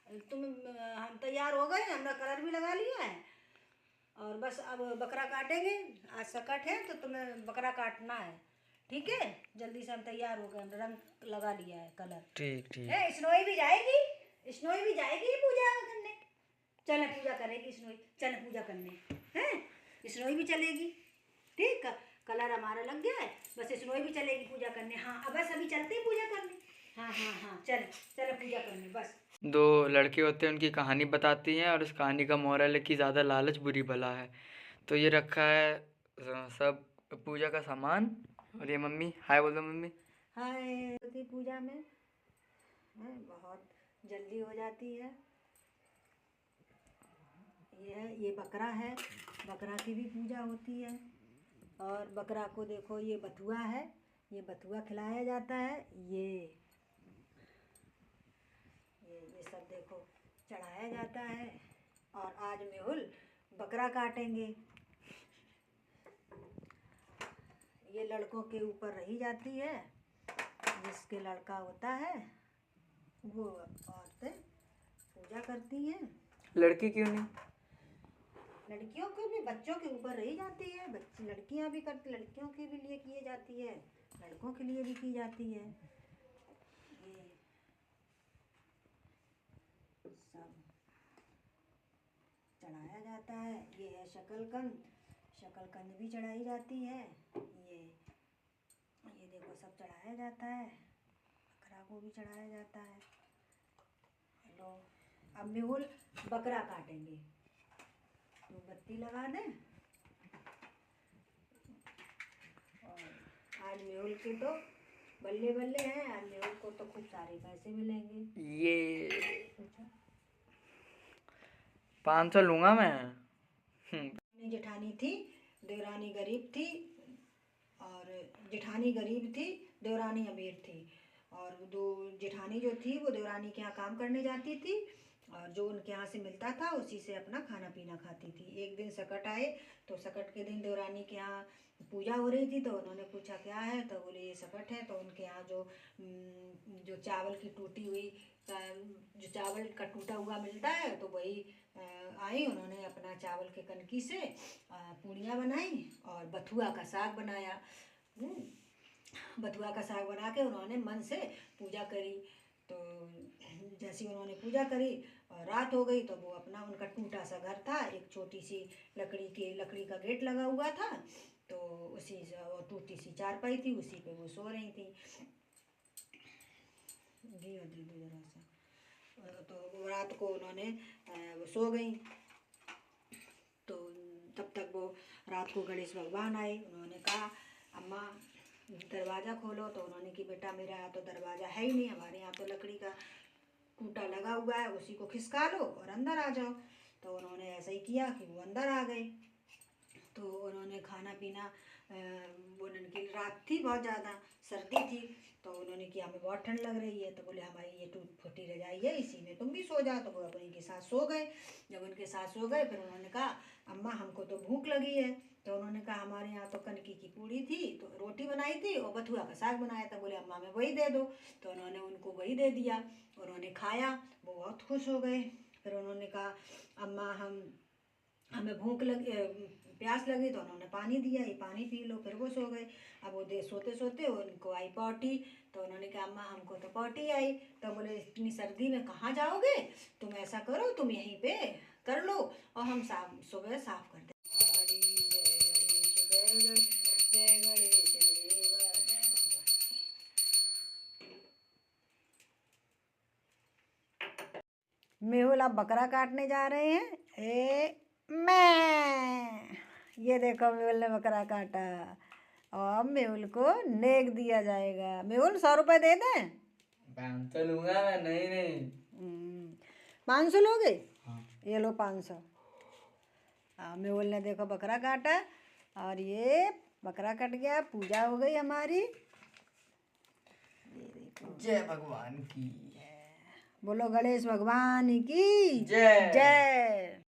हम तैयार हो गए, हमने कलर भी लगा लिया है और बस अब बकरा काटेंगे। आज सकट है तो तुम्हें बकरा काटना है, ठीक है। जल्दी से हम तैयार हो गए, हमने रंग लगा लिया है, कलर। ठीक ठीक है स्नोई भी जाएगी, स्नोई भी जाएगी पूजा करने। चल पूजा करेगी स्नोई, चल पूजा करने हैं, स्नोई भी चलेगी। ठीक, कलर हमारा लग गया है, बस स्नोई भी चलेगी पूजा करने। हाँ अब बस अभी चलते हैं पूजा करने। हाँ हाँ हाँ चल चल पूजा करने बस। दो लड़के होते हैं, उनकी कहानी बताती हैं और उस कहानी का मोरल है कि ज़्यादा लालच बुरी बला है। तो ये रखा है सब पूजा का सामान। और ये मम्मी हाय बोल दो मम्मी। हाय। पूजा में बहुत जल्दी हो जाती है। ये बकरा है, बकरा की भी पूजा होती है। और बकरा को देखो ये बथुआ है, ये बथुआ खिलाया जाता है। ये सब देखो चढ़ाया जाता है। और आज मेहुल बकरा काटेंगे। ये लड़कों के ऊपर रही जाती है, जिसके लड़का होता है वो औरतें पूजा करती हैं। लड़की क्यों नहीं? लड़कियों के भी, बच्चों के ऊपर रही जाती है, लड़कियां भी करती, लड़कियों के भी लिए किए जाती है, लड़कों के लिए भी की जाती है। ये सब चढ़ाया जाता है। ये है शकलकंद, शकलकंद भी चढ़ाई जाती है। ये देखो सब चढ़ाया जाता है, बकरा को भी चढ़ाया जाता है। लो अब मेहुल बकरा काटेंगे, तो बत्ती लगा दें। और आज मेहुल के तो बल्ले बल्ले हैं, आज मेहुल को तो खूब सारे पैसे मिलेंगे। ये 500 लूँगा मैं। जेठानी थी, देवरानी गरीब थी। और जेठानी गरीब थी, देवरानी अमीर थी। और दो जेठानी जो थी वो देवरानी के यहाँ काम करने जाती थी, और जो उनके यहाँ से मिलता था उसी से अपना खाना पीना खाती थी। एक दिन सकट आए, तो सकट के दिन देवरानी के यहाँ पूजा हो रही थी, तो उन्होंने पूछा क्या है, तो बोले ये सकट है। तो उनके यहाँ जो चावल की टूटी हुई, जो चावल का टूटा हुआ मिलता है, तो वही आई। उन्होंने अपना चावल के कनकी से पूड़ियाँ बनाई और बथुआ का साग बनाया। बथुआ का साग बना के उन्होंने मन से पूजा करी। तो जैसे उन्होंने पूजा करी और रात हो गई, तो वो अपना, उनका टूटा सा घर था, एक छोटी सी लकड़ी का गेट लगा हुआ था, तो उसी और टूटी सी चारपाई थी, उसी पे वो सो रही थी। जी दे दो जरा सा। तो रात को उन्होंने वो सो गई। तो तब तक वो रात को गणेश भगवान आए। उन्होंने कहा अम्मा दरवाज़ा खोलो, तो उन्होंने कि बेटा मेरा यहाँ तो दरवाज़ा है ही नहीं, हमारे यहाँ तो लकड़ी का खूंटा लगा हुआ है, उसी को खिसका लो और अंदर आ जाओ। तो उन्होंने ऐसा ही किया कि वो अंदर आ गए। तो उन्होंने खाना पीना, उनकी रात थी, बहुत ज़्यादा सर्दी थी, तो उन्होंने किया हमें बहुत ठंड लग रही है, तो बोले हमारी ये टूट फूटी रजाई है, इसी में तुम भी सो जाओ। तो वो अपने के साथ सो गए। जब उनके साथ सो गए, फिर उन्होंने कहा अम्मा हमको तो भूख लगी है। तो उन्होंने कहा हमारे यहाँ तो कनकी की पूड़ी थी, तो रोटी बनाई थी और बथुआ का साग बनाया था। बोले अम्मा हमें वही दे दो। तो उन्होंने उनको वही दे दिया, उन्होंने खाया, वो बहुत खुश हो गए। फिर उन्होंने कहा अम्मा हमें भूख लगी, प्यास लगी, तो उन्होंने पानी दिया, ये पानी पी लो। फिर वो सो गए। अब वो सोते सोते उनको आई पॉटी। तो उन्होंने कहा अम्मा हमको तो पॉटी आई। तो बोले इतनी सर्दी में कहाँ जाओगे, तुम ऐसा करो तुम यहीं पे कर लो और हम सुबह साफ कर दें। मेहुल अब बकरा काटने जा रहे हैं। मैं ये देखो मेहुल ने बकरा काटा और मेहुल को नेक दिया जाएगा। मेहुल 100 रुपये दे दें? 500 लूँगा मैं। नहीं नहीं 500 लोगे? हाँ। ये लो 500। मेहुल ने देखो बकरा काटा और ये बकरा कट गया, पूजा हो गई हमारी। जय भगवान की। बोलो गणेश भगवान की जय। जय।